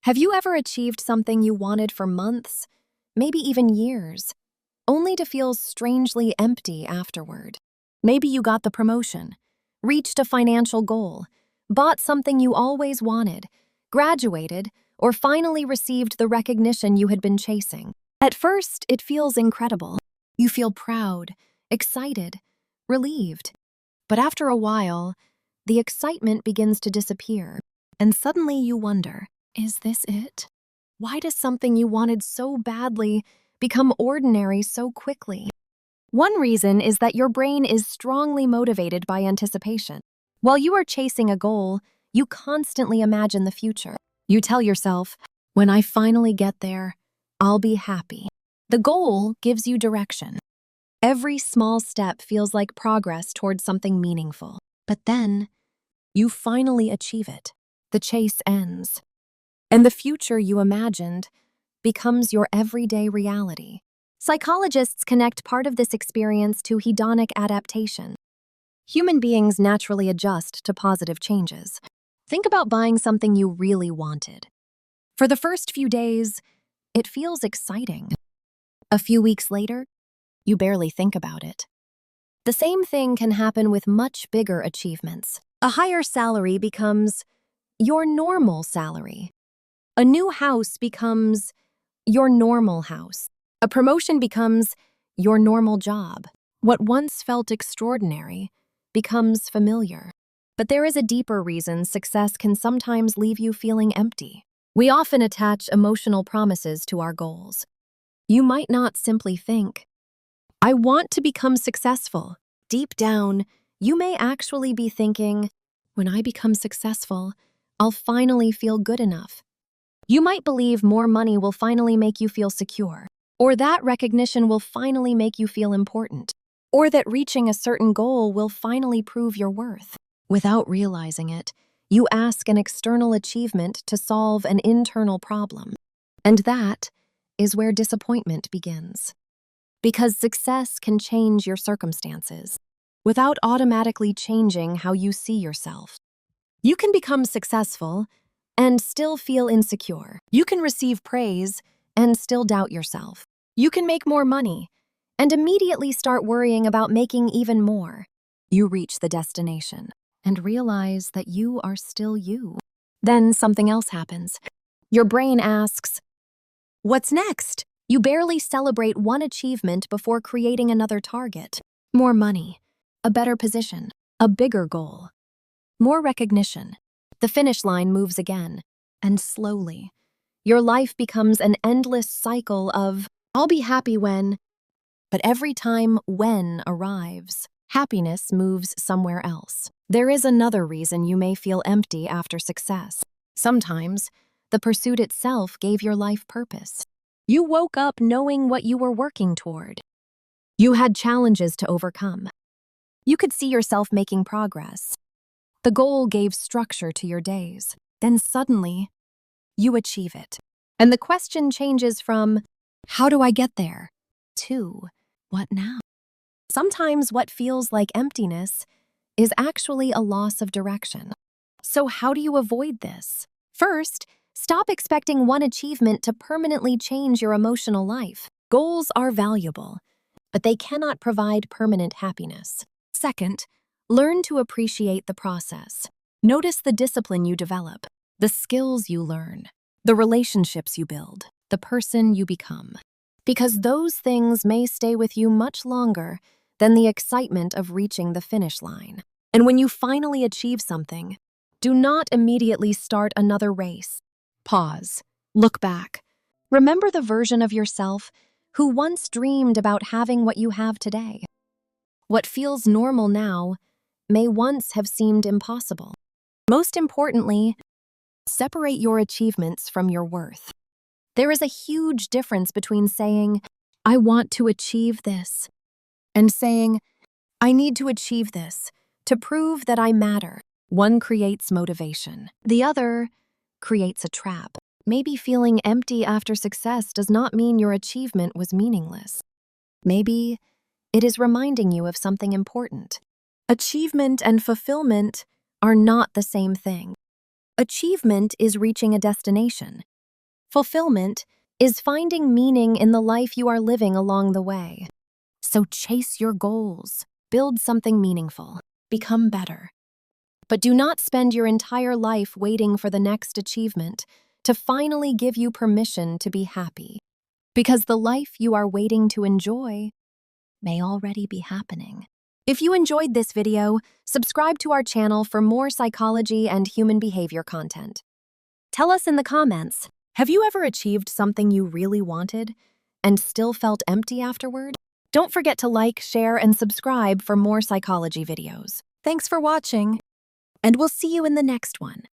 Have you ever achieved something you wanted for months, maybe even years, only to feel strangely empty afterward? Maybe you got the promotion, reached a financial goal, bought something you always wanted, graduated, or finally received the recognition you had been chasing. At first, it feels incredible. You feel proud, excited, relieved. But after a while, the excitement begins to disappear, and suddenly you wonder, is this it? Why does something you wanted so badly become ordinary so quickly? One reason is that your brain is strongly motivated by anticipation. While you are chasing a goal, you constantly imagine the future. You tell yourself, when I finally get there, I'll be happy. The goal gives you direction. Every small step feels like progress towards something meaningful. But then, you finally achieve it. The chase ends. And the future you imagined becomes your everyday reality. Psychologists connect part of this experience to hedonic adaptation. Human beings naturally adjust to positive changes. Think about buying something you really wanted. For the first few days, it feels exciting. A few weeks later, you barely think about it. The same thing can happen with much bigger achievements. A higher salary becomes your normal salary. A new house becomes your normal house. A promotion becomes your normal job. What once felt extraordinary becomes familiar. But there is a deeper reason success can sometimes leave you feeling empty. We often attach emotional promises to our goals. You might not simply think, I want to become successful. Deep down, you may actually be thinking, when I become successful, I'll finally feel good enough. You might believe more money will finally make you feel secure, or that recognition will finally make you feel important, or that reaching a certain goal will finally prove your worth. Without realizing it, you ask an external achievement to solve an internal problem. And that is where disappointment begins. Because success can change your circumstances without automatically changing how you see yourself. You can become successful and still feel insecure. You can receive praise and still doubt yourself. You can make more money and immediately start worrying about making even more. You reach the destination and realize that you are still you. Then something else happens. Your brain asks, what's next? You barely celebrate one achievement before creating another target. More money, a better position, a bigger goal, more recognition. The finish line moves again, and slowly, your life becomes an endless cycle of, I'll be happy when, but every time when arrives, happiness moves somewhere else. There is another reason you may feel empty after success. Sometimes, the pursuit itself gave your life purpose. You woke up knowing what you were working toward. You had challenges to overcome. You could see yourself making progress. The goal gave structure to your days. Then suddenly, you achieve it. And the question changes from, how do I get there? To, what now? Sometimes what feels like emptiness is actually a loss of direction. So how do you avoid this? First, stop expecting one achievement to permanently change your emotional life. Goals are valuable, but they cannot provide permanent happiness. Second, learn to appreciate the process. Notice the discipline you develop, the skills you learn, the relationships you build, the person you become. Because those things may stay with you much longer than the excitement of reaching the finish line. And when you finally achieve something, do not immediately start another race. Pause. Look back. Remember the version of yourself who once dreamed about having what you have today. What feels normal now may once have seemed impossible. Most importantly, separate your achievements from your worth. There is a huge difference between saying, I want to achieve this, and saying, I need to achieve this to prove that I matter. One creates motivation. The other creates a trap. Maybe feeling empty after success does not mean your achievement was meaningless. Maybe it is reminding you of something important. Achievement and fulfillment are not the same thing. Achievement is reaching a destination. Fulfillment is finding meaning in the life you are living along the way. So chase your goals, build something meaningful, become better. But do not spend your entire life waiting for the next achievement to finally give you permission to be happy. Because the life you are waiting to enjoy may already be happening. If you enjoyed this video, subscribe to our channel for more psychology and human behavior content. Tell us in the comments, have you ever achieved something you really wanted and still felt empty afterward? Don't forget to like, share, and subscribe for more psychology videos. Thanks for watching, and we'll see you in the next one.